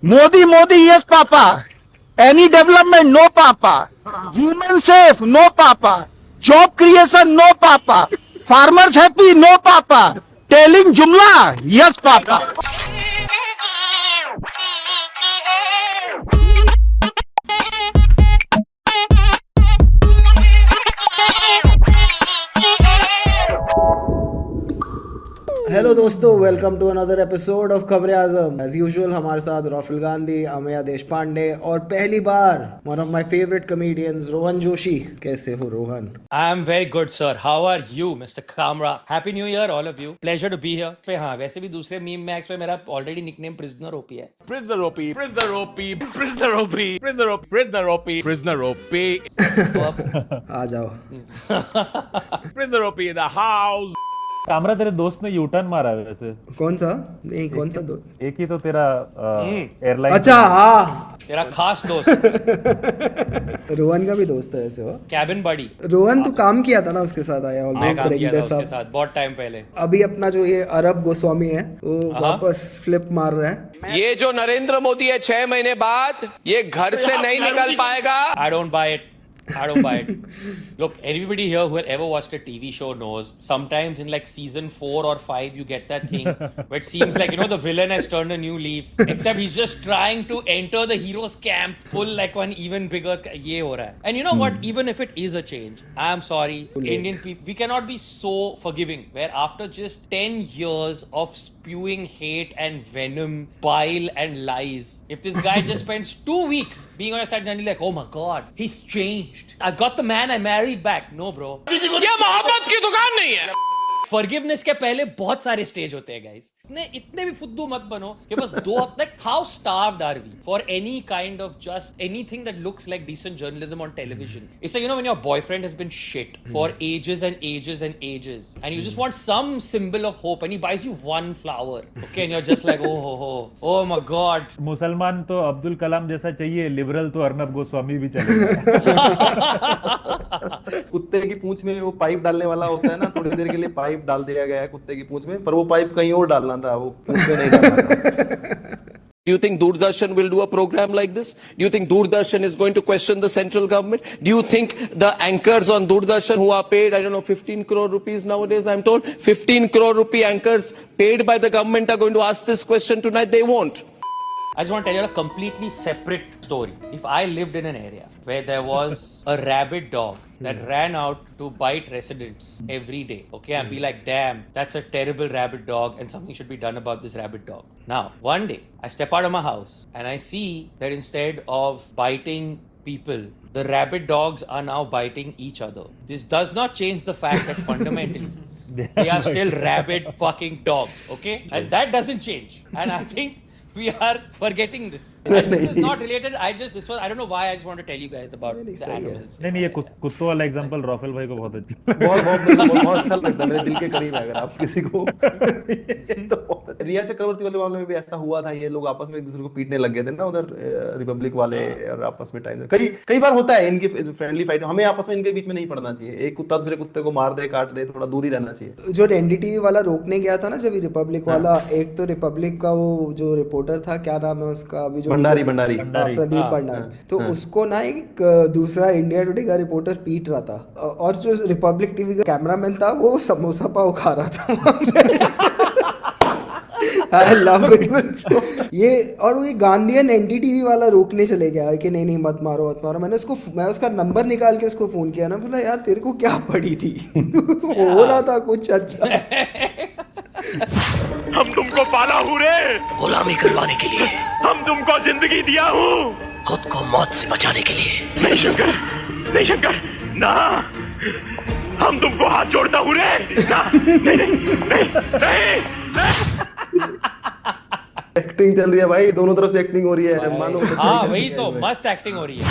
Modi, yes, Papa. Any development, no, Papa. Women safe, no, Papa. Job creation, no, Papa. Farmers happy, no, Papa. Telling Jumla, yes, Papa. Hello दोस्तों, welcome to another episode of खबरें आजम। As usual हमारे साथ राहुल गांधी, अमेया देशपांडे और पहली बार one of my favourite comedians Rohan Joshi. कैसे हो Rohan? I am very good, sir. How are you, Mr. Kamra? Happy New Year, all of you. Pleasure to be here. पे हाँ, वैसे भी दूसरे मीम मैक्स पे मेरा ऑलरेडी निकनेम प्रिजनर ओपी है। Prisoner OP, Prisoner OP, Prisoner OP, Prisoner OP, Prisoner OP, Prisoner OP, आ जाओ। Prisoner OP in the house. Kamra, तेरे दोस्त ने यू टर्न मारा है वैसे। कौन सा? नहीं, कौन सा दोस्त? एक ही तो तेरा एयरलाइन। अच्छा, हाँ, तेरा खास दोस्त रोहन का भी दोस्त है ऐसे वो। कैबिन बडी। रोहन तो काम किया था ना उसके साथ, आया मैं ऑलमोस्ट काम ब्रेक किया था दिस उसके अप। साथ बहुत टाइम पहले। अभी अपना जो ये अरब गोस्वामी है वो वापस फ्लिप मार रहा है। ये जो नरेंद्र मोदी है 6 महीने बाद ये घर से नहीं निकल पाएगा। I don't buy it. I don't buy it. Look, everybody here who has ever watched a TV show knows sometimes in like season 4 or 5 you get that thing where it seems like, you know, the villain has turned a new leaf, except he's just trying to enter the hero's camp, pull like one even bigger ye ho raha hai. And you know what, even if it is a change, I'm sorry, Indian people, we cannot be so forgiving where after just 10 years of spewing hate and venom, bile and lies, if this guy just spends 2 weeks being on your side and you're like, oh my god, he's changed, I got the man I married back. No bro, ये मोहब्बत की दुकान नहीं है। Forgiveness के पहले बहुत सारे स्टेज होते हैं गाइस। इतने भी फुद्दू मत बनो कि बस 2 हफ्ते तक how starved are we for any kind of just anything that looks like decent journalism on television. It's you know when your boyfriend has been shit for ages and ages and ages and you just want some symbol of hope and he buys you one flower, okay, and you are just like oh my god. मुसलमान तो अब्दुल कलाम जैसा चाहिए, liberal तो अर्नब गोस्वामी भी चलेगा। कुत्ते की पूंछ में वो पाइप डालने वाला होता है ना, थोड़ी देर के लिए पाइप डाल दिया गया है कुत्ते की पूंछ में, पर वो पाइप कहीं और डालना था, वो पूंछ में नहीं डालना था। Do you think Doordarshan will do a program like this? Do you think Doordarshan is going to question the central government? Do you think the anchors on Doordarshan who are paid, I don't know, 15 crore rupees nowadays, I'm told, 15 crore rupee anchors paid by the government are going to ask this question tonight? They won't. I just want to tell you a completely separate story. If I lived in an area where there was a rabid dog that ran out to bite residents every day, okay, I'd be like, damn, that's a terrible rabid dog and something should be done about this rabid dog. Now, one day, I step out of my house and I see that instead of biting people, the rabid dogs are now biting each other. This does not change the fact that fundamentally they are still rabid fucking dogs, okay? And that doesn't change. And I think we are forgetting this. And this is not related. I don't know why. I just want to tell you guys about the animals. नहीं, ये कुत्तों वाला example Rafale भाई को बहुत अच्छा बहुत अच्छा लगता है, मेरे दिल के करीब है। अगर आप किसी को तो रिया चक्रवर्ती वाले मामले में भी ऐसा हुआ था, ये लोग आपस में एक दूसरे को पीटने लग गए थे ना उधर, रिपब्लिक वाले और आपस में टाइम कई बार होता है इनकी फ्रेंडली फाइट, हमें आपस में इनके बीच में नहीं पड़ना चाहिए। एक कुत्ता दूसरे कुत्ते को मार दे, काट दे, थोड़ा दूर ही रहना चाहिए। जो एनडीटीवी वाला रोकने गया था ना जब रिपब्लिक वाला, एक तो रिपब्लिक का वो जो रिपोर्टर था, क्या नाम है उसका अभी, जो भंडारी प्रदीप भंडारी, तो उसको ना एक दूसरा इंडिया टुडे का रिपोर्टर पीट रहा था, और जो रिपब्लिक टीवी का कैमरामैन था वो समोसा पाव खा रहा था। I love it. ये और वो गांधीयन एनडीटीवी वाला रोकने चले गया कि नहीं मत मारो मत मारो। मैं उसका नंबर निकाल के उसको फोन किया ना, बोला यार तेरे को क्या पड़ी थी? हो रहा था कुछ अच्छा। हम तुमको पाला हूँ रे, गुलामी करवाने के लिए, हम तुमको जिंदगी दिया हूँ, खुद को मौत से बचाने के लिए। नहीं शंकर, ना, हम तुमको हाथ जोड़ता हूँ रे, ना, नहीं। एक्टिंग चल रही है भाई, दोनों तरफ से एक्टिंग हो रही है, मानो। हाँ वही तो मस्त एक्टिंग हो रही है।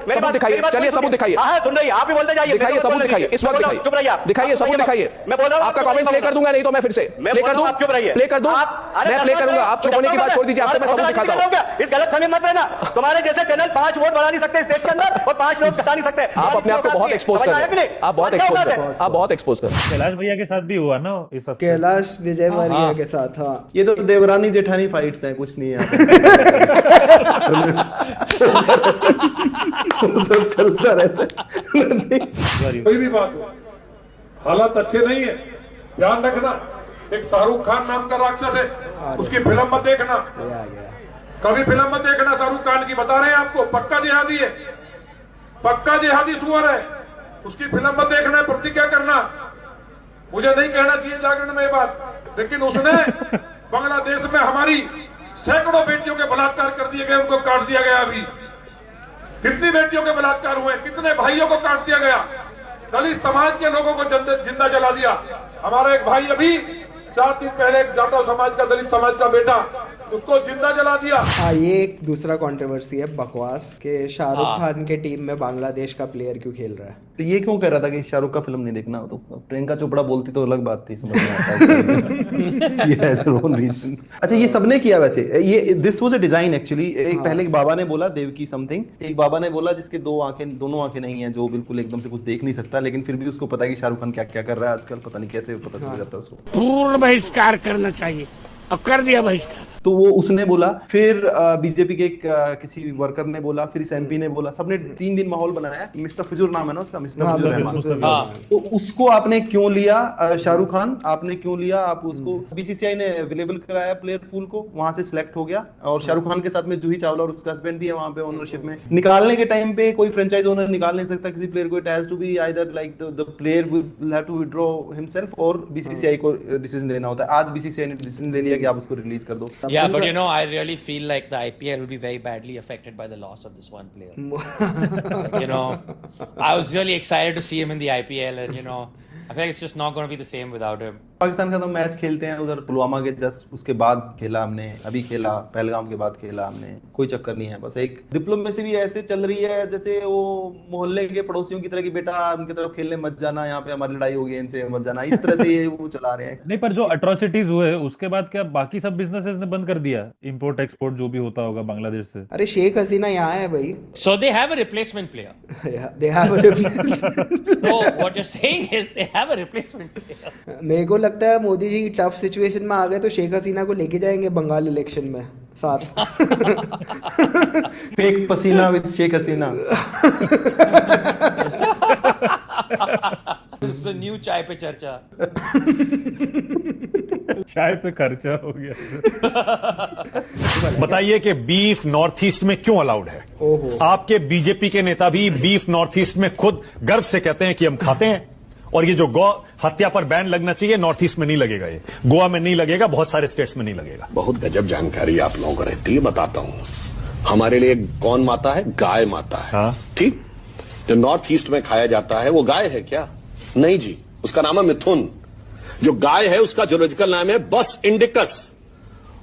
मेरे बात दिखाइए, चलिए सबूत दिखाइए। सुन रही आप भी बोलते जाइए, दिखाइए सबूत, दिखाइए इस वक्त, दिखाइए, चुप रहिए, दिखाइए सबूत, दिखाइए। मैं बोल रहा हूँ, आपका कमेंट प्ले कर दूंगा, नहीं तो मैं फिर से प्ले कर दूं, आप चुप रहिए, प्ले कर दूं, मैं प्ले करूंगा। आप चुप होने की बात छोड़ दीजिए, आपको मैं सबूत दिखाता हूं। इस गलतफहमी मत रहना, तुम्हारे जैसे चैनल 5 वोट बढ़ा नहीं सकते इस देश के अंदर, और 5 लोग कटा नहीं सकते। आप अपने आप को बहुत एक्सपोज कर रहे हैं, आप बहुत एक्सपोज कर रहे हैं, आप बहुत एक्सपोज कर रहे हैं। कैलाश भैया के साथ भी हुआ ना इस हफ्ते, कैलाश विजयवर्गीय के साथ। हाँ, ये तो देवरानी जेठानी फाइट्स हैं, कुछ नहीं है। वो सब चलता रहता है। कोई भी बात हो, हालात अच्छे नहीं है, ध्यान रखना। एक शाहरुख खान नाम का राक्षस है, उसकी फिल्म मत देखना, कभी फिल्म मत देखना शाहरुख खान की, बता रहे हैं आपको, पक्का जिहादी है, पक्का जिहादी सुअर है, उसकी फिल्म मत देखना है, प्रतिज्ञा करना। मुझे नहीं कहना चाहिए जागरण में ये बात, लेकिन उसने बांग्लादेश में हमारी सैकड़ों बेटियों के बलात्कार कर दिए गए, उनको काट दिया गया। अभी कितनी बेटियों के बलात्कार हुए, कितने भाइयों को काट दिया गया, दलित समाज के लोगों को जिंदा जला दिया। हमारा एक भाई अभी 4 दिन पहले एक जाटव समाज का, दलित समाज का बेटा, उसको जिंदा जला दिया। हाँ, ये एक दूसरा कंट्रोवर्सी है, बकवास, कि शाहरुख खान के टीम में बांग्लादेश का प्लेयर क्यों खेल रहा है। तो ये क्यों कह रहा था कि शाहरुख का फिल्म नहीं देखना? तो प्रियंका चोपड़ा बोलती तो अलग बात थी, समझ में आता है। ये है रोल रीजन। अच्छा, ये सबने किया वैसे, ये this was a design actually. एक पहले एक बाबा ने बोला देवकी समथिंग, एक बाबा ने बोला जिसके दोनों आंखें नहीं है, जो बिल्कुल एकदम से कुछ देख नहीं सकता, लेकिन फिर भी उसको पता है कि शाहरुख खान क्या क्या कर रहा है आजकल, पता नहीं कैसे पता चल जाता है उसको। पूर्ण बहिष्कार करना चाहिए, अब कर दिया बहिष्कार। तो वो उसने बोला, फिर बीजेपी के किसी वर्कर ने बोला, फिर इस एमपी ने बोला, सबने 3 दिन माहौल बनाया। मिस्टर फिजूर नाम है ना उसका, मिस्टर फिजूर रहमान। तो उसको आपने क्यों लिया? शाहरुख खान आपने क्यों लिया? आप उसको, बीसीसीआई ने अवेलेबल कराया प्लेयर पूल को, वहां से सिलेक्ट हो गया, और शाहरुख खान के साथ में जूही चावला और उसका हस्बैंड भी है वहां पे ओनरशिप में। निकालने के टाइम पे कोई फ्रेंचाइज ओनर निकाल नहीं सकता किसी प्लेयर को, it has to be either like the player will have to withdraw himself, और बीसीसीआई को डिसीजन लेना होता है। आज बीसीसीआई ने डिसीजन ले लिया कि आप उसको रिलीज कर दो। Yeah, but you know, I really feel like the IPL will be very badly affected by the loss of this one player. Like, you know, I was really excited to see him in the IPL, and you know, I feel like it's just not going to be the same without him. Pakistan का तो match खेलते हैं उधर पुलवामा के just उसके बाद खेला हमने, अभी खेला पहलगाम के बाद खेला हमने, कोई चक्कर नहीं है। बस एक डिप्लोमेसी भी ऐसे चल रही है जैसे वो मोहल्ले के पड़ोसियों की तरह की, बेटा उनकी तरफ खेलने मत जाना, यहाँ पे हमारी लड़ाई हो गई, इनसे मत जाना, इस तरह से ये वो चला रहे हैं। नहीं, पर जो अट्रोसिटीज हुए उसके बाद क्या बाकी सब बिजनेसेस ने बंद कर दिया, इंपोर्ट एक्सपोर्ट जो भी होता होगा बांग्लादेश से? अरे शेख हसीना यहाँ है भाई। So they have a replacement player. Yeah, they have a replacement. So what you're saying is they have a replacement player. मेरे को लगता है मोदी जी टफ सिचुएशन में आ गए तो शेख हसीना को लेके जाएंगे बंगाल इलेक्शन में साथ। फेक पसीना with Sheikh Hasina. This is a new चाय पे चर्चा। चाय पे खर्चा हो गया। बताइए कि बीफ नॉर्थ ईस्ट में क्यों अलाउड है? आपके बीजेपी के नेता भी बीफ नॉर्थ ईस्ट में खुद गर्व से कहते हैं कि हम खाते हैं, और ये जो गौ हत्या पर बैन लगना चाहिए नॉर्थ ईस्ट में नहीं लगेगा, ये गोवा में नहीं लगेगा, बहुत सारे स्टेट्स में नहीं लगेगा। बहुत गजब जानकारी आप लोगों को रहती है, बताता हूं। हमारे लिए कौन माता है? गाय माता है। हाँ? ठीक। जो नॉर्थ ईस्ट में खाया जाता है वो गाय है क्या? नहीं जी, उसका नाम है मिथुन। जो गाय है उसका जूलॉजिकल नाम है बस इंडिकस,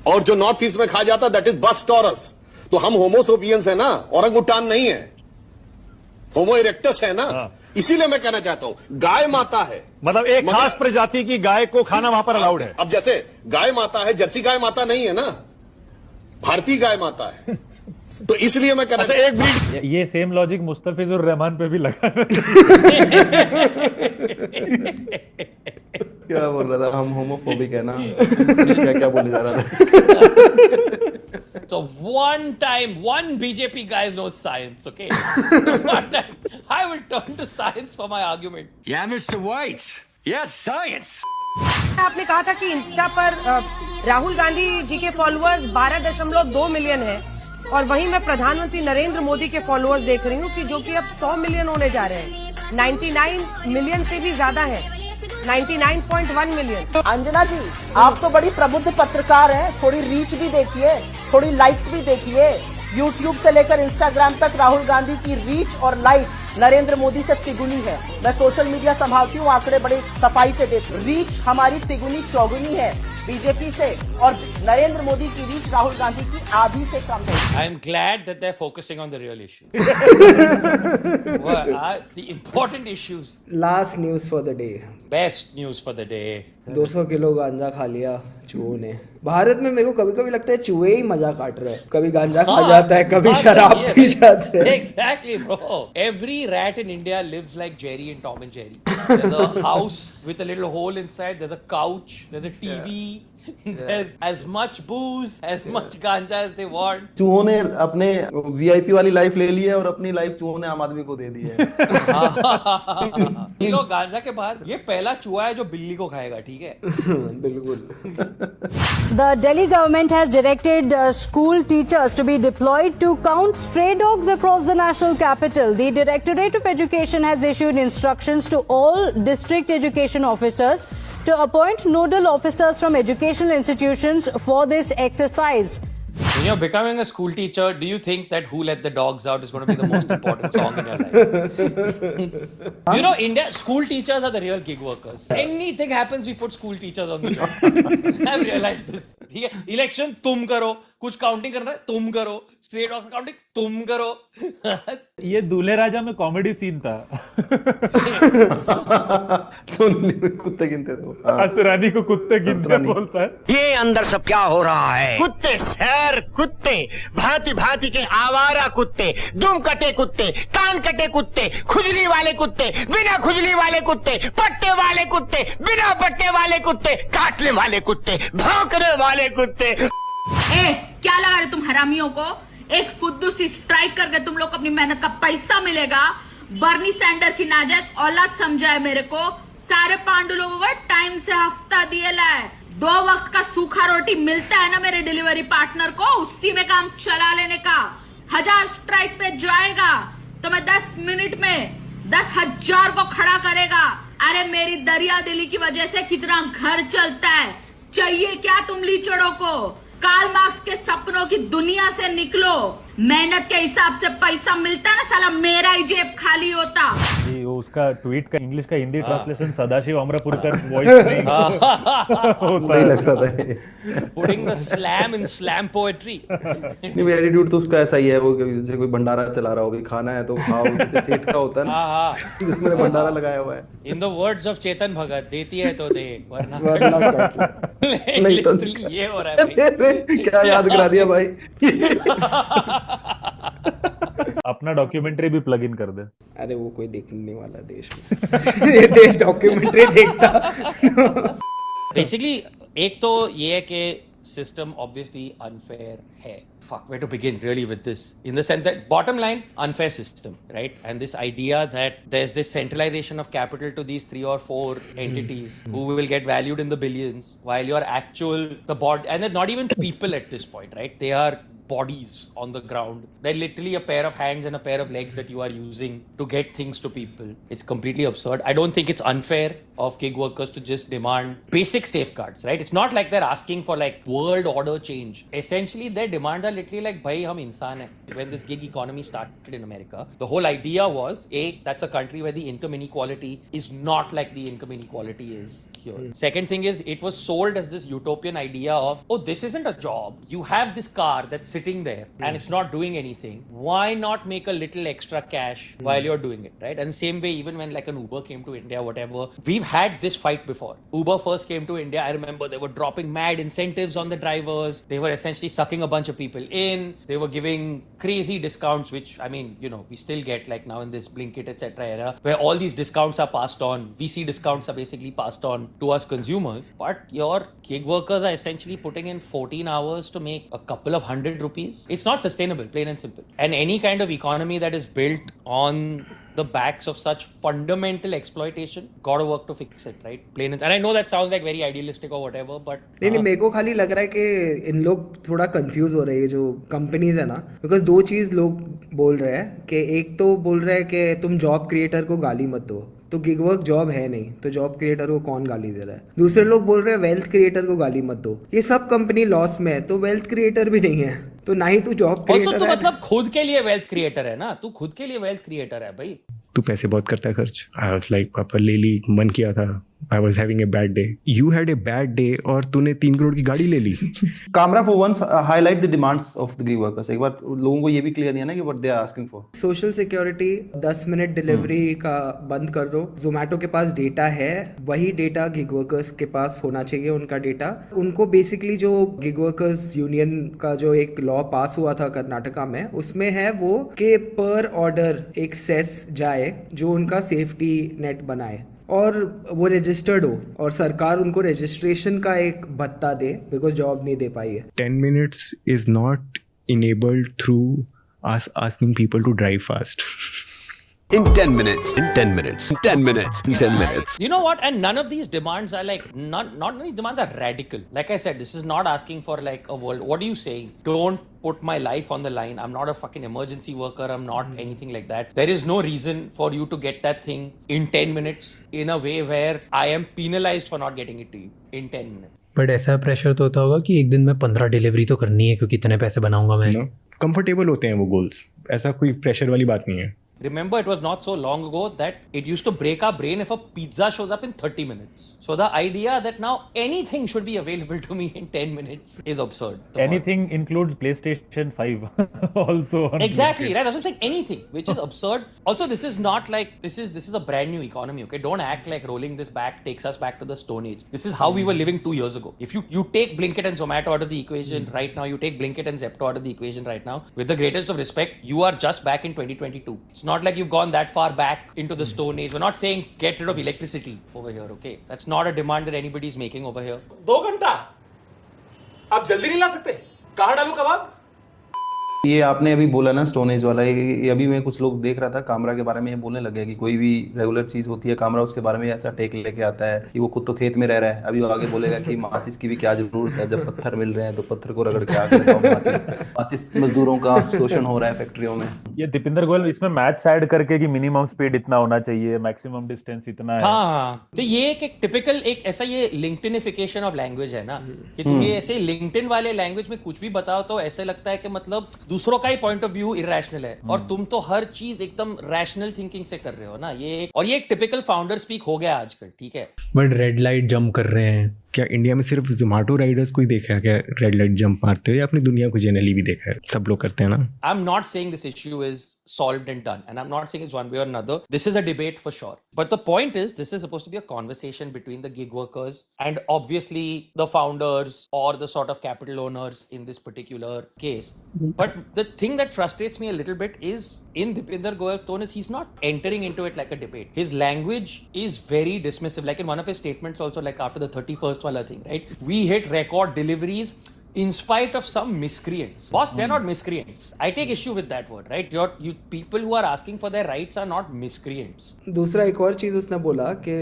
और जो नॉर्थ ईस्ट में खाया जाता है दैट इज बस टॉरस। तो हम होमोसोपियंस है ना, औरंगुटान नहीं है, होमो इरेक्टस है ना। हाँ। इसीलिए मैं कहना चाहता हूं गाय माता है, मतलब एक खास प्रजाति की गाय को खाना वहां पर अलाउड है। अब जैसे गाय माता है, जर्सी गाय माता नहीं है ना, भारतीय गाय माता है। तो इसलिए मैं कहना एक ब्रीड, ये सेम लॉजिक मुस्तफिजुर रहमान पे भी लगा। क्या बोल रहा था? हम होमोफोबिक है ना, क्या क्या बोले जा रहा था? So one BJP guy knows science, okay? One time, I will turn to science for my argument. Yeah, Mr. White. Yes, science. आपने कहा था कि इंस्टा पर राहुल गांधी जी के फॉलोअर्स 12.2 मिलियन है, और वहीं मैं प्रधानमंत्री नरेंद्र मोदी के फॉलोअर्स देख रही हूँ कि जो कि अब 100 मिलियन होने जा रहे हैं, 99 मिलियन से भी ज्यादा है, 99.1 मिलियन। अंजना जी, आप तो बड़ी प्रबुद्ध पत्रकार हैं, थोड़ी रीच भी देखिए, थोड़ी लाइक्स भी देखिए। YouTube से लेकर Instagram तक राहुल गांधी की रीच और लाइक नरेंद्र मोदी से तिगुनी है। मैं सोशल मीडिया संभालती हूँ, आंकड़े बड़े सफाई से देख, रीच हमारी तिगुनी चौगुनी है बीजेपी से, और नरेंद्र मोदी की रीच राहुल गांधी की आधी से कम है। I am glad that they're focusing on the real issue. The important issues. Last news for the day. Best news for the day. 200 kilo गांजा खा लिया चूहों ने। भारत में मेरे को कभी कभी लगता है चूहे ही मजा काट रहे हैं, कभी गांजा खा जाता है, कभी शराब पी जाते हैं। Exactly, bro. Every rat in India lives like Jerry and Tom and Jerry. There's a house with a little hole inside. There's a couch. There's a TV. There's as much booze, as much ganja as they want. चूहों ने अपने VIP वाली life ले ली है और अपनी life चूहों ने आम आदमी को दे दी है। ये लोग गांजा के बाद ये पहला चूहा है जो बिल्ली को खाएगा, ठीक है? बिल्कुल। The Delhi government has directed school teachers to be deployed to count stray dogs across the national capital. The Directorate of Education has issued instructions to all district education officers to appoint nodal officers from educational institutions for this exercise. When you're becoming a school teacher, do you think that Who Let the Dogs Out is going to be the most important song in your life? You know, India, school teachers are the real gig workers. Anything happens, we put school teachers on the job. I've realized this. ठीक है, election तुम करो, कुछ counting करना है तुम करो, state of counting तुम करो। ये दूल्हे राजा में कॉमेडी सीन था। कुत्ते गिनते थे, असरानी को कुत्ते गिनते बोलता है। ये अंदर सब क्या हो रहा है? कुत्ते शहर कुत्ते, भांति भांति के आवारा कुत्ते, दुम कटे कुत्ते, कान कटे कुत्ते, खुजली वाले कुत्ते, बिना खुजली वाले कुत्ते, पट्टे वाले कुत्ते, बिना पट्टे वाले कुत्ते, काटने वाले कुत्ते, भौंकने वाले कुत्ते। क्या लगा रहे तुम हरामियों को? एक फुद्दू सी स्ट्राइक करके तुम लोग अपनी मेहनत का पैसा मिलेगा। बर्नी सैंडर की नाजायज औलाद समझा है मेरे को। सारे पांडु लोगों को टाइम से हफ्ता दिए लाए। 2 वक्त का सूखा रोटी मिलता है ना मेरे डिलीवरी पार्टनर को, उसी में काम चला लेने का। 1000 स्ट्राइक पे जाएगा तो मैं 10 मिनट में 10,000 को खड़ा करेगा। अरे मेरी दरिया दिली की वजह से कितना घर चलता है। चाहिए क्या तुम लीचड़ों को? कार्ल मार्क्स के सपनों की दुनिया से निकलो। मेहनत के हिसाब से पैसा मिलता ना, साला मेरा ही जेब खाली होता। जी, वो उसका ट्वीट का इंग्लिश का हिंदी ट्रांसलेशन सदाशिव अमरापुरकर वॉइस नहीं नहीं लग रहा था। Putting the slam in slam poetry. नहीं, मेरा एटीट्यूड तो उसका ऐसा ही है, वो जैसे कोई भंडारा चला रहा हो, भी खाना है तो खाओ, जैसे सेठ का होता है ना, जिसमें भंडारा लगाया हुआ है। In the words of Chetan Bhagat, देती है तो दे, वरना नहीं तो ये हो रहा है। क्या याद करा दिया भाई। अपना डॉक्यूमेंट्री भी प्लग इन कर दे। अरे वो कोई देखने वाला देश में ये देश डॉक्यूमेंट्री देखता। बेसिकली एक तो ये है कि system obviously unfair है. Fuck, where to begin really with this? In the sense that bottom line, unfair system, right? And this idea that there's this centralization of capital to these 3 or 4 entities who will get valued in the billions, while your and they're not even people at this point, right? They are bodies on the ground. They're literally a pair of hands and a pair of legs that you are using to get things to people. It's completely absurd. I don't think it's unfair of gig workers to just demand basic safeguards, right? It's not like they're asking for like world order change. Essentially, their demands are literally like, bhai, hum insaan hai. When this gig economy started in America, the whole idea was, that's a country where the income inequality is not like the income inequality is here. Second thing is, it was sold as this utopian idea of, oh, this isn't a job. You have this car that's sitting there and it's not doing anything. Why not make a little extra cash while you're doing it, right? And same way, even when like an Uber came to India, whatever, we've had this fight before. Uber first came to India, I remember they were dropping mad incentives on the drivers. They were essentially sucking a bunch of people in. They were giving crazy discounts, which, I mean, you know, we still get like now in this Blinkit, etc. era, where all these discounts are passed on. VC discounts are basically passed on to us consumers. But your gig workers are essentially putting in 14 hours to make a couple of $100. It's not sustainable, plain and simple. And any kind of economy that is built on the backs of such fundamental exploitation, gotta work to fix it, right? Plain and I know that sounds like very idealistic or whatever, but नहीं मेरे को खाली लग रहा है कि इन लोग थोड़ा कंफ्यूज हो रहे हैं जो कंपनीज है ना, बिकॉज 2 चीज लोग बोल रहे हैं कि एक तो बोल रहे हैं कि तुम जॉब क्रिएटर को गाली मत दो, तो गिग वर्क जॉब है नहीं, तो जॉब क्रिएटर को कौन गाली दे रहा है. दूसरे लोग बोल रहे हैं वेल्थ क्रिएटर को गाली मत दो. ये सब कंपनी लॉस में है, तो वेल्थ क्रिएटर भी नहीं है, तो ना ही तू जॉब क्रिएटर है. मतलब खुद के लिए वेल्थ क्रिएटर है ना, तू खुद के लिए वेल्थ क्रिएटर है भाई. तू पैसे बहुत करता है खर्च. आई वाज लाइक पापा ले ली, मन किया था. I was having a bad day. You had a bad day और तूने 3 करोड़ की गाड़ी ले ली. Kamra for once highlight the demands of the gig workers. एक बार लोगों को ये भी क्लियर नहीं है ना कि what they are asking for. Social security, 10 minute delivery का बंद कर दो. जोमेटो के पास डेटा है, वही डेटा गिग वर्कर्स के पास होना चाहिए. उनका डेटा उनको बेसिकली जो गिग वर्कर्स यूनियन का जो एक लॉ पास हुआ था कर्नाटका में, उसमें है वो कि पर ऑर्डर एक सेस जाए जो उनका सेफ्टी नेट बनाए. और वो रजिस्टर्ड हो और सरकार उनको रजिस्ट्रेशन का एक भत्ता दे बिकॉज जॉब नहीं दे पाई है. 10 minutes is not enabled through us asking people to drive fast. In 10 minutes, in 10 minutes, in 10 minutes, in 10 minutes. You know what? And none of these demands are like, not none of these demands are radical. Like I said, this is not asking for like a world. What are you saying? Don't put my life on the line. I'm not a fucking emergency worker. I'm not anything like that. There is no reason for you to get that thing in 10 minutes in a way where I am penalized for not getting it to you in 10 minutes. But ऐसा pressure तो होता होगा कि एक दिन में 15 delivery तो करनी है क्योंकि इतने पैसे बनाऊंगा मैं. कंफर्टेबल होते हैं वो गोल्स, ऐसा कोई प्रेशर वाली बात नहीं है. Remember, it was not so long ago that it used to break our brain if a pizza shows up in 30 minutes. So the idea that now anything should be available to me in 10 minutes is absurd. Anything includes PlayStation 5 also. Exactly, right? That's what I'm saying. Anything, which is absurd. Also, this is not like, this is a brand new economy, okay? Don't act like rolling this back takes us back to the Stone Age. This is how we were living 2 years ago. If you take Blinkit and Zomato out of the equation right now, you take Blinkit and Zepto out of the equation right now, with the greatest of respect, you are just back in 2022. It's not like you've gone that far back into the Stone Age. We're not saying get rid of electricity over here, okay? That's not a demand that anybody's making over here. 2 घंटा आप जल्दी नहीं ला सकते? कहाँ डालूं कबाब? ये आपने अभी बोला ना स्टोन एज वाला, ये अभी मैं कुछ लोग देख रहा था कामरा के बारे में, ये बोलने लग गया कि कोई भी रेगुलर चीज होती है कामरा उसके बारे में ऐसा टेक लेके आता है कि वो खुद तो खेत में रह रहा है. अभी वो आगे बोलेगा कि माचिस की भी क्या जरूरत है, जब पत्थर मिल रहे हैं तो पत्थर को रगड़ के आग लगाओ. माचिस मजदूरों का शोषण हो रहा है फैक्ट्रियों में. ये दीपिंदर गोयल इसमें मैथ्स ऐड करके कि मिनिमम स्पीड इतना होना चाहिए, मैक्सिमम डिस्टेंस इतना है. हाँ, तो ये एक टिपिकल एक ऐसा ये लिंक्डइनिफिकेशन ऑफ लैंग्वेज है ना, कि तुम ये ऐसे लिंक्डइन वाले लैंग्वेज में कुछ भी बताओ तो ऐसे लगता है कि मतलब दूसरों का ही पॉइंट व्यू इरेशनल है और तुम तो हर चीज एकदम रैशनल थिंकिंग से कर रहे हो ना. ये एक टिपिकल फाउंडर स्पीक हो गया आजकल, ठीक है. बट रेड लाइट जंप कर रहे हैं. क्या इंडिया में सिर्फ जोमेटो राइडर्स को ही देखा है क्या रेड लाइट जंप मारते हो, या अपनी दुनिया को जनरली भी देखा है? सब लोग करते हैं ना. I am not saying this issue is solved and done, and I'm not saying it's one way or another. This is a debate for sure, but the point is this is supposed to be a conversation between the gig workers and obviously the founders or the sort of capital owners in this particular case. But the thing that frustrates me a little bit is in Dipinder Goyal's tone is he's not entering into it like a debate. His language is very dismissive, like in one of his statements also, like after the 31st wala thing, right? We hit record deliveries in spite of some miscreants. Boss, they're not miscreants. I take issue with that word, right? You people who are asking for their rights are not miscreants. दूसरा एक और चीज उसने बोला कि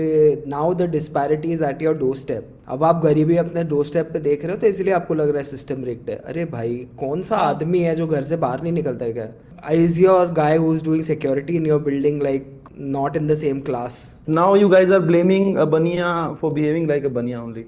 now the disparity is at your door step. अब आप गरीबी अपने डोर स्टेप पे देख रहे हो तो इसलिए आपको लग रहा है सिस्टम रिग्ड है. अरे भाई, कौन सा आदमी है जो घर से बाहर नहीं निकलता है क्या? Is your guy who is doing security in your building like not in the same class? Now you guys are blaming a baniya for behaving like a baniya only.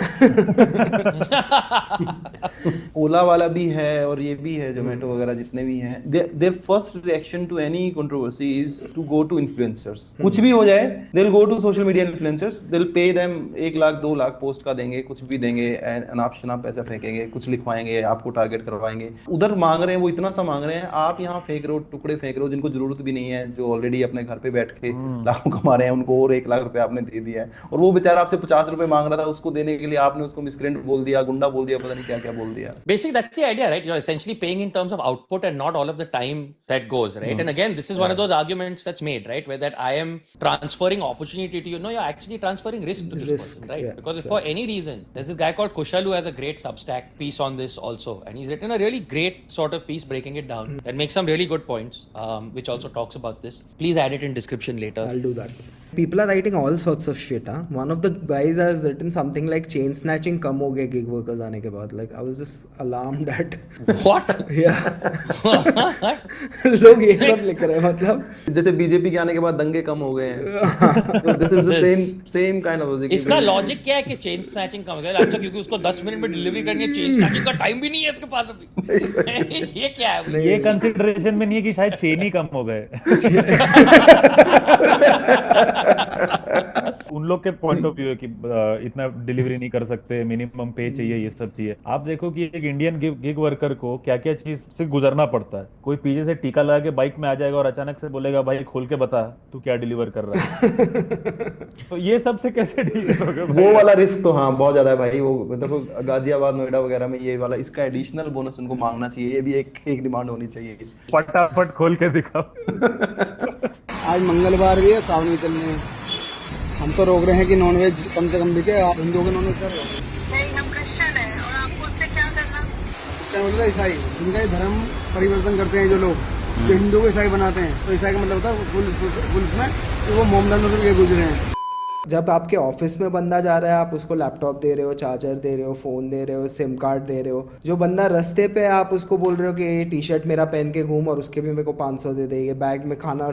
ओला वाला भी है और ये भी है, जोमेटो वगैरह जितने भी हैं, their first reaction to any controversy is to go to influencers. कुछ भी हो जाए they'll go to social media influencers, they'll pay them 1 lakh 2 lakh post का देंगे, कुछ भी देंगे, अनाप शनाप पैसा फेंकेंगे, कुछ लिखवाएंगे, आपको टारगेट करवाएंगे. उधर मांग रहे हैं वो इतना सा मांग रहे हैं, आप यहाँ फेंक रहे हो, टुकड़े फेंक रहे हो जिनको जरूरत भी नहीं है, जो ऑलरेडी अपने घर पे बैठ के लाखों कमा रहे हैं, उनको और 1 लाख रुपए आपने दे दिया है. और वो बेचारा आपसे 50 रुपए मांग रहा था, उसको देने के लिए आपने उसको मिसक्रेंट बोल दिया, गुंडा बोल दिया, पता नहीं क्या क्या बोल दिया. Basically, that's the idea, right? You're essentially paying in terms of output and not all of the time that goes, right? And again, this is one of those arguments that's made, right? Where that I am transferring opportunity to you. No, you're actually transferring risk to this person, right? Yeah, because if for any reason, there's this guy called Kushal who has a great Substack piece on this also. And he's written a really great sort of piece breaking it down that makes some really good points, which also talks about this. Please add it in description later. I'll do that. People are writing all sorts of shit, huh? One of the guys has written something like chain snatching कम हो गया gig workers आने के बाद. Like I was just alarmed at what? Yeah. लोग ये सब लिख रहे हैं, मतलब जैसे बीजेपी के आने के बाद दंगे कम हो गए हैं. This is the same kind of logic. इसका लॉजिक क्या है कि चेन स्नैचिंग कम हो गया? अच्छा, क्योंकि उसको 10 मिनट में डिलीवरी करनी है, चेन स्नैचिंग का टाइम भी नहीं है इसके पास अभी. ये क्या है? ये कंसिडरेशन में नहीं है कि शायद चेन ही कम हो गए. उन लोग के पॉइंट ऑफ व्यू है कि इतना डिलीवरी नहीं कर सकते, मिनिमम पे चाहिए, ये सब चाहिए. आप देखो कि एक इंडियन गिग वर्कर को क्या क्या चीज से गुजरना पड़ता है. कोई पीछे से टीका लगा के बाइक में आ जाएगा और अचानक से बोलेगा भाई खोल के बता तू क्या डिलीवर कर रहा है. तो ये सब से कैसे डील करोगे? वो वाला रिस्क तो हाँ बहुत ज्यादा है भाई. वो देखो गाजियाबाद नोएडा वगैरह में ये वाला, इसका एडिशनल बोनस उनको मांगना चाहिए. ये भी एक डिमांड होनी चाहिए. फटाफट खोल के दिखाओ. आज मंगलवार भी है, सावन भी चलने हम तो रोक रहे हैं कि नॉनवेज कम से कम बिके, आप हिंदुओं के नॉनवेज कर रहे हो। नहीं, हम क्रिश्चियन हैं और आपको उससे क्या करना? क्रिश्चियन मतलब ईसाई, जिनका धर्म परिवर्तन करते हैं जो लोग, जो हिंदुओं को ईसाई बनाते हैं, तो ईसाई का मतलब होता है पुलिस में कि वो मोमडनों से गुजरे हैं। जब आपके ऑफिस में बंदा जा रहा है, आप उसको लैपटॉप दे रहे हो, चार्जर दे रहे हो, फ़ोन दे रहे हो, सिम कार्ड दे रहे हो। जो बंदा रास्ते पे आप उसको बोल रहे हो कि ये टी शर्ट मेरा पहन के घूम और उसके भी मेरे को 500 दे दे, ये बैग में खाना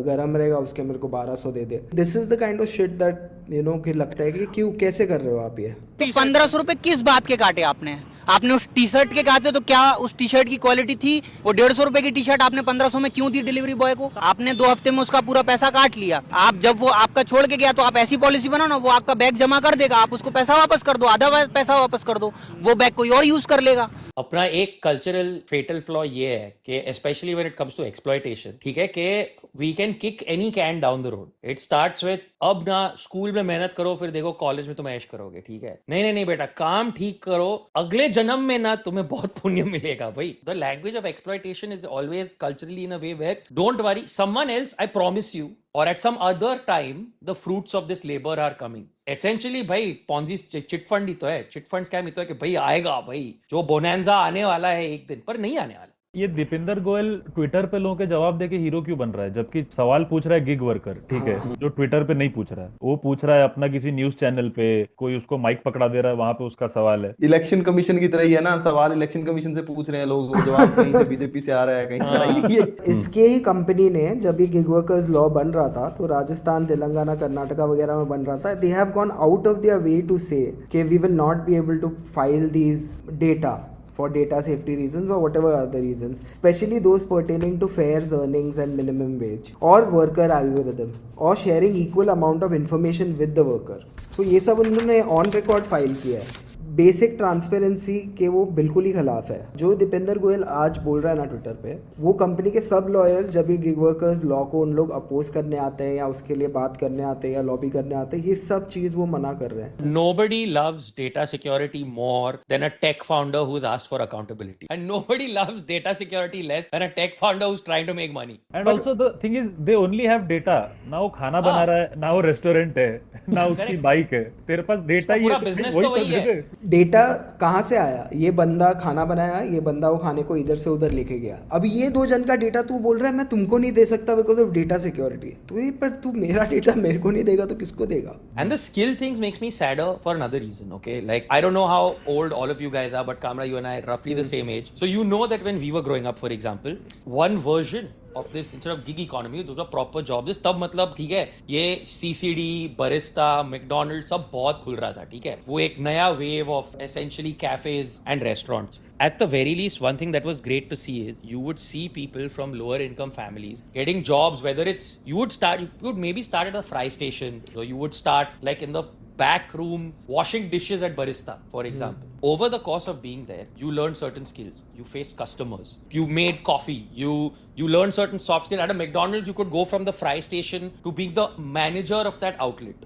गर्म रहेगा उसके मेरे को 1200 दे दे। This is the kind of shit that you know कि लगता है कि क्यों कैसे कर रहे हो आप ये। तो 1500 रुपए किस बात के काटे आपने उस टी शर्ट के काटे, तो क्या उस टी शर्ट की क्वालिटी थी? वो 150 रुपए की टी शर्ट आपने 1500 में क्यों दी डिलीवरी बॉय को? आपने 2 हफ्ते में उसका पूरा पैसा काट लिया। आप जब वो आपका छोड़ के गया तो आप ऐसी पॉलिसी बनाओ ना, वो आपका बैग जमा कर देगा, आप उसको पैसा वापस कर दो, आधा पैसा वापस कर दो, वो बैग कोई और यूज कर लेगा। अपना एक कल्चरल फेटल फ्लॉ ये है कि specially when it comes to exploitation, ठीक है, कि we can kick any can down the road. It starts with अब ना स्कूल में मेहनत करो फिर देखो कॉलेज में तुम ऐश करोगे, ठीक है? नहीं बेटा, काम ठीक करो, अगले जन्म में ना तुम्हें बहुत पुण्य मिलेगा भाई। The language of exploitation is always culturally in a way where don't worry, someone else, I promise you, or at some other time the fruits of this labor are coming. Essentially भाई Ponzi chit fund ही तो है, chit fund scam ही तो है कि भाई आएगा भाई, जो बोनांजा आने वाला है एक दिन, पर नहीं आने वाला। ये दीपिंदर गोयल ट्विटर पे लोगों के जवाब देके हीरो क्यों बन रहा है, जबकि सवाल पूछ रहा है गिग वर्कर, ठीक है, जो ट्विटर पे नहीं पूछ रहा है, वो पूछ रहा है अपना किसी न्यूज चैनल पे, कोई उसको माइक पकड़ा दे रहा है, वहां पे उसका सवाल है। इलेक्शन कमीशन की तरह ही है ना, सवाल इलेक्शन कमीशन से पूछ रहे हैं लोग, जवाब कहीं से बीजेपी से आ रहा है, कहीं से आ रहा है। इसके ही कंपनी ने जब ये गिग वर्कर्स लॉ बन रहा था तो राजस्थान, तेलंगाना, कर्नाटका वगैरह में बन रहा था, they have gone out of their way to say कि we will not be able to file these data for data safety reasons or whatever other reasons, especially those pertaining to fares, earnings and minimum wage or worker algorithm or sharing equal amount of information with the worker. So ये सब उन्होंने on record file किया है। Basic transparency के वो बिल्कुल ही खिलाफ है। जो दीपेंद्र गोयल आज बोल रहा है ना ट्विटर पे, वो कंपनी के सब लॉयर्स जब ये गिग वर्कर्स लॉ को उन लोग अपोज करने आते हैं या उसके लिए बात करने आते हैं या लॉबी करने आते हैं, ये सब चीज वो मना कर रहे हैं। Nobody loves data security more than a tech founder who's asked for accountability, and nobody loves data security less than a tech founder who's trying to make money. And also the thing is they only have data. ना वो खाना बना रहा है, ना वो restaurant है, ना उसकी बाइक है, तेरे पास डेटा ही है, बिजनेस तो वही है। डेटा कहाँ से आया? ये बंदा खाना बनाया, ये बंदा वो खाने को इधर से उधर लेके गया। अब ये 2 जन का डेटा तू बोल रहा है मैं तुमको नहीं दे सकता बिकॉज ऑफ डेटा सिक्योरिटी, तो ये पर तू मेरा डेटा मेरे को नहीं देगा तो किसको देगा? And the skill things makes me sadder for another reason, okay? Like, I don't know how old all of you guys are, but Kamra, you and I are roughly the same age. So you know that when we were growing up, for example, one version of this instead of gig economy, those are proper jobs. तब मतलब ठीक है, ये CCD, barista, McDonald सब बहुत खुल रहा था, ठीक है, वो एक नया wave of essentially cafes and restaurants. At the very least, one thing that was great to see is you would see people from lower income families getting jobs, whether it's, you would maybe start at a fry station, or you would start like in the back room washing dishes at barista, for example. Over the course of being there, you learn certain skills. You faced customers. You made coffee. You learned certain soft skills. At a McDonald's, you could go from the fry station to being the manager of that outlet.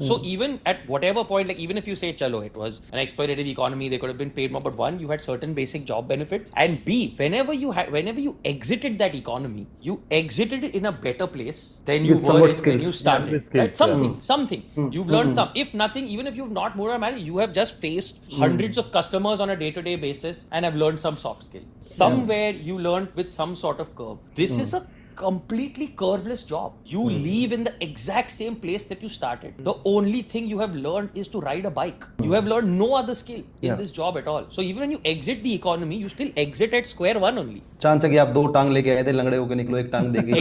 So even at whatever point, like even if you say, chalo, it was an exploitative economy, they could have been paid more, but one, you had certain basic job benefits, and B, whenever you exited that economy, you exited it in a better place than you were when you started. Right? Something. You've learned some. If nothing, even if you've not moved around, you have just faced hundreds of customers on a day-to-day basis and have learned some soft skill. Somewhere you learned with some sort of curve. This is a completely curveless job. You leave in the exact same place that you started. The only thing you have learned is to ride a bike. You have learned no other skill in this job at all. So even when you exit the economy, you still exit at square one only. Chance है कि आप 2 टांग लेके आए थे, लंगड़े होकर निकलो, एक टांग देके।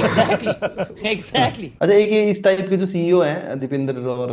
Exactly. अच्छा, एक इस टाइप के जो सीईओ हैं, दीपिंदर और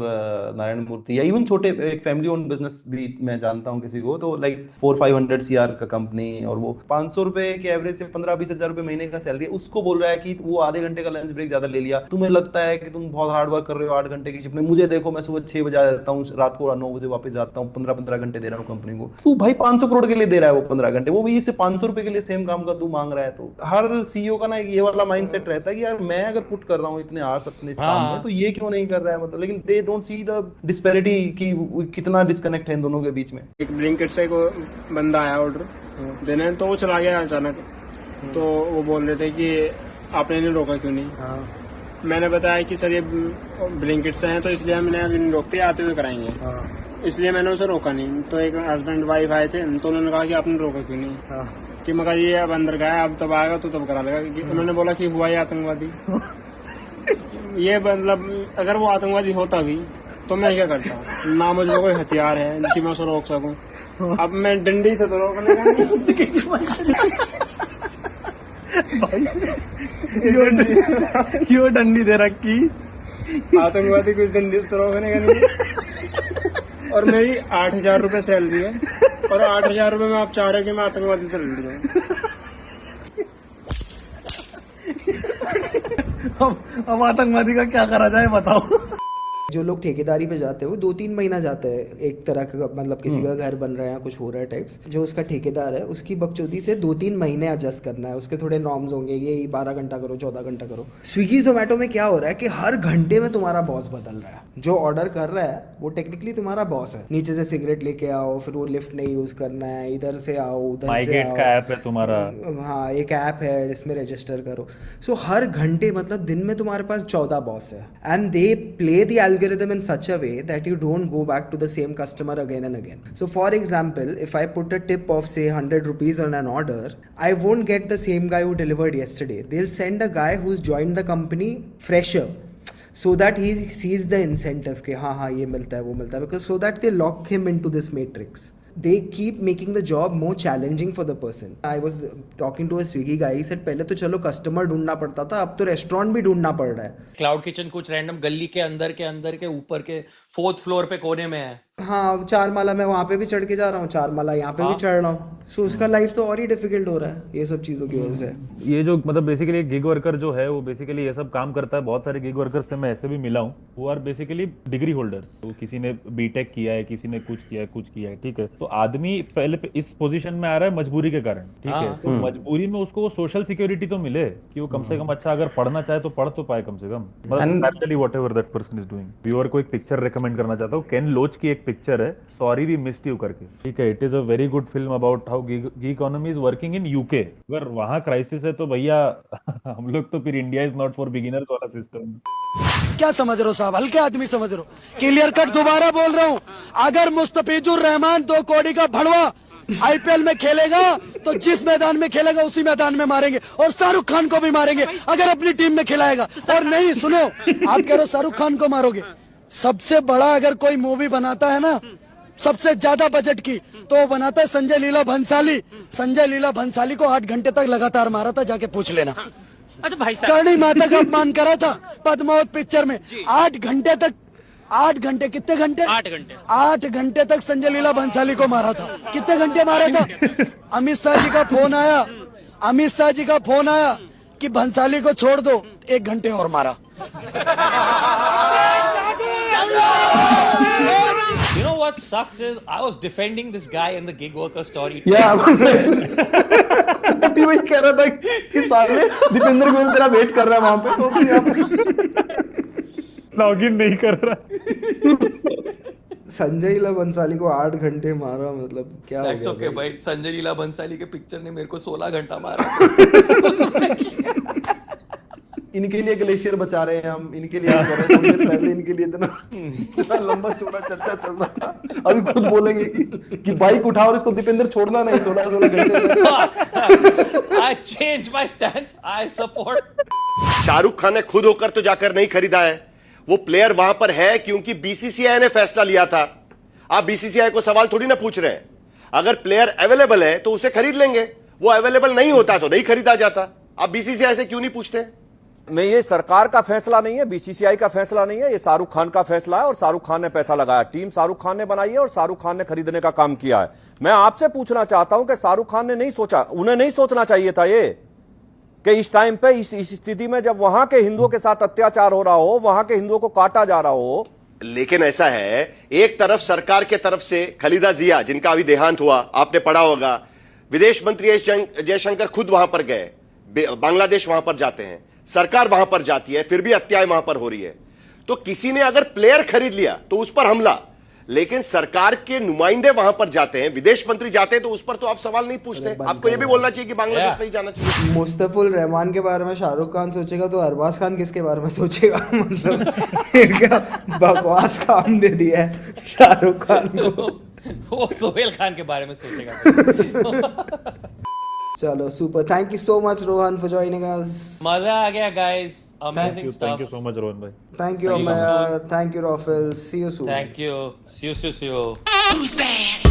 नारायण मूर्ति, या इवन छोटे एक फैमिली ओन्ड बिजनेस भी मैं जानता हूँ किसी को, तो लाइक 400-500 CR का कंपनी, और वो 500 रुपए के एवरेज से 15-20 हजार रुपए महीने का सैलरी, उसको बोल रहा है कि वो आधे घंटे का लंच ब्रेक ज्यादा ले लिया, तुम्हें लगता है कि तुम बहुत हार्ड वर्क कर रहे हो 8 घंटे की शिफ्ट में, मुझे देखो मैं सुबह 6 बजे आ जाता हूँ, रात को 9 बजे वापस जाता हूँ, 15-15 घंटे दे रहा हूँ कंपनी को। तू भाई 500 करोड़ के लिए दे रहा है वो 15 घंटे, वो भी इससे 500 रुपए के लिए सेम काम का तू मांग रहा है। तो हर सीईओ का ना ये वाला माइंडसेट रहता है कि यार मैं अगर पुट कर रहा हूँ इतने आवर्स अपने इस काम में, तो ये क्यों नहीं कर रहा है, मतलब। लेकिन they don't see the disparity की कितना डिस्कनेक्ट है इन दोनों के बीच में। एक ब्लिंकिट से को बंदा आया ऑर्डर देने, तो वो चला गया अचानक, तो वो बोल रहे थे कि आपने नहीं रोका क्यों नहीं। मैंने बताया कि सर ये ब्लिंकिट से हैं तो इसलिए हमने अभी रोकते आते हुए कराएंगे, इसलिए मैंने उसे रोका नहीं। तो एक हस्बैंड वाइफ आए थे तो उन्होंने कहा कि आपने रोका क्यों नहीं, कि मगर ये अब अंदर गया, अब तब आएगा तो तब करा लेगा। उन्होंने बोला कि हुआ ये आतंकवादी। ये मतलब अगर वो आतंकवादी होता भी तो मैं क्या करता, ना मुझे कोई हथियार है कि मैं उसे रोक सकूं। अब मैं डंडी से तो रोकने का क्यों डंडी दे रखी, आतंकवादी को इस डंडी से तो रोकने का नहीं। और मेरी 8,000 रुपए सैलरी है और 8,000 रुपए में आप चाह रहे हैं कि मैं आतंकवादी से लड़ जाऊं। अब आतंकवादी का क्या करा जाए बताओ। जो लोग ठेकेदारी पे जाते हैं वो 2-3 महीना जाते हैं, एक तरह का मतलब किसी का घर बन रहा है या कुछ हो रहा है टाइप्स। जो उसका ठेकेदार है उसकी बकचोदी से 2-3 महीने एडजस्ट करना है, उसके थोड़े नॉर्म्स होंगे, ये 12 घंटा करो, 14 घंटा करो। स्विगी जोमेटो में क्या हो रहा है कि हर घंटे में तुम्हारा बॉस बदल रहा है। जो ऑर्डर कर रहा है वो टेक्निकली तुम्हारा बॉस है। नीचे से सिगरेट लेके आओ, फिर वो लिफ्ट नहीं यूज करना है, इधर से आओ, उधर से आओ। का ऐप है तुम्हारा, हाँ एक ऐप है जिसमें रजिस्टर करो। सो हर घंटे मतलब दिन में तुम्हारे पास 14 बॉस है, and they play the algorithm in such a way that you don't go back to the same customer again and again. So for example, if I put a tip of say 100 rupees on an order, I won't get the same guy who delivered yesterday. They'll send a guy who's joined the company fresher, so that he sees the incentive कि हाँ ये मिलता है वो मिलता है, because so that they lock him into this matrix. They keep making the job more challenging for the person. I was talking to a Swiggy guy. He said पहले तो चलो कस्टमर ढूंढना पड़ता था, अब तो रेस्टोरेंट भी ढूंढना पड़ रहा है। क्लाउड किचन कुछ रैंडम गली के अंदर के ऊपर के 4th फ्लोर पे कोने में है। हाँ 4 माला मैं वहाँ पे भी चढ़ के जा रहा हूँ, 4 माला यहाँ पे भी चढ़ रहा हूँ। सो उसका लाइफ तो और ही डिफिकल्ट हो रहा है ये सब चीज़ों की वजह से। ये जो मतलब बेसिकली गिग वर्कर जो है वो बेसिकली ये सब काम करता है। बहुत सारे गिग वर्कर से मैं ऐसे भी मिला हूँ, वो आर बेसिकली डिग्री होल्डर्स। तो किसी ने बीटेक किया है, किसी ने कुछ किया है, ठीक है। तो आदमी पहले इस पोजीशन में आ रहा है मजबूरी के कारण, ठीक है। तो मजबूरी में उसको वो सोशल सिक्योरिटी तो मिले कि वो कम से कम अच्छा अगर पढ़ना चाहे तो पढ़ तो पाए कम से कम, मतलब actually whatever that person is doing. Viewer को एक पिक्चर रेकमेंड करना चाहता हूँ, केन लोच की एक पिक्चर है, सॉरी वी मिस्ड यू करके, ठीक है। It is a very good film about how gig economy is working in UK. अगर वहां क्राइसिस है तो भैया हम लोग तो फिर India is not for beginners वाला सिस्टम। क्या समझ रहे हो साहब, हल्के आदमी समझ रहे हो? क्लियर कट दोबारा बोल रहा हूँ, अगर मुस्तफिजुर रहमान 2 कौड़ी का भड़वा आईपीएल में खेलेगा तो जिस मैदान में खेलेगा उसी मैदान में मारेंगे, और शाहरुख खान को भी मारेंगे अगर अपनी टीम में खिलाएगा। और नहीं सुनो, आप कह रहे हो शाहरुख खान को मारोगे, सबसे बड़ा अगर कोई मूवी बनाता है ना सबसे ज्यादा बजट की, तो वो बनाता है संजय लीला भंसाली। संजय लीला भंसाली को 8 घंटे तक लगातार मारा था, जाके पूछ लेना। करणी माता का अपमान करा था पद्मावत पिक्चर में, 8 घंटे तक, 8 घंटे, कितने घंटे? 8 घंटे तक संजय लीला भंसाली को मारा था। कितने घंटे मारा था? अमित शाह जी का फोन आया कि भंसाली को छोड़ दो, 1 घंटे और मारा। You know what sucks is I was defending this guy in the gig worker story. अभी वही कह रहा था कि साले दीपेंद्र गोयल तेरा वेट कर रहा है वहां पे, तो फिर यहाँ पे लॉगिन नहीं कर रहा। संजय लीला भंसाली को 8 घंटे मारा, मतलब क्या That's हो okay, गया भाई। संजय लीला भंसाली के पिक्चर ने मेरे को 16 घंटा मारा। इनके लिए ग्लेशियर बचा रहे हैं हम, इनके लिए कर रहे हैं। थोड़ी देर पहले इनके लिए इतना लंबा चौड़ा चर्चा चल रहा था, अभी खुद बोलेंगे कि बाइक उठाओ और इसको दीपेंद्र छोड़ना नहीं 16 घंटे। I changed my stance. I support. Shahrukh Khan ने खुद होकर तो जाकर नहीं खरीदा है, वो प्लेयर वहां पर है क्योंकि बीसीसीआई ने फैसला लिया था। आप बीसीसीआई को सवाल थोड़ी ना पूछ रहे हैं। अगर प्लेयर अवेलेबल है तो उसे खरीद लेंगे, वो अवेलेबल नहीं होता तो नहीं खरीदा जाता। आप बीसीसीआई से क्यों नहीं पूछते? में ये सरकार का फैसला नहीं है, बीसीसीआई का फैसला नहीं है, ये शाहरुख खान का फैसला है और शाहरुख खान ने पैसा लगाया। टीम शाहरुख खान ने बनाई है और शाहरुख खान ने खरीदने का काम किया है। मैं आपसे पूछना चाहता हूं कि शाहरुख खान ने नहीं सोचा, उन्हें नहीं सोचना चाहिए था ये कि इस टाइम पे इस स्थिति में जब वहां के हिंदुओं के साथ अत्याचार हो रहा हो, वहां के हिंदुओं को काटा जा रहा हो। लेकिन ऐसा है, एक तरफ सरकार के तरफ से खलीदा जिया जिनका अभी देहांत हुआ, आपने पढ़ा होगा, विदेश मंत्री एस जयशंकर खुद वहां पर गए, बांग्लादेश वहां पर जाते हैं, सरकार वहां पर जाती है, फिर भी हत्याएं वहां पर हो रही है। तो किसी ने अगर प्लेयर खरीद लिया तो उस पर हमला, लेकिन सरकार के नुमाइंदे वहां पर जाते हैं, विदेश मंत्री जाते हैं, तो उस पर तो आप सवाल नहीं पूछते। आपको यह भी बोलना चाहिए कि बांग्लादेश नहीं जाना चाहिए। मुस्तफुल रहमान के बारे में शाहरुख खान सोचेगा तो अरबाज खान किसके बारे में सोचेगा? मतलब क्या बकवास काम दे दिया है शाहरुख खान को। वो सोहेल खान के बारे में सोचेगा। चलो super, thank you so much Rohan for joining us. मजा आ गया guys, amazing thank stuff. You so much Rohan भाई। Thank you Ameya, thank you Rafael, see you soon. Thank you. See you.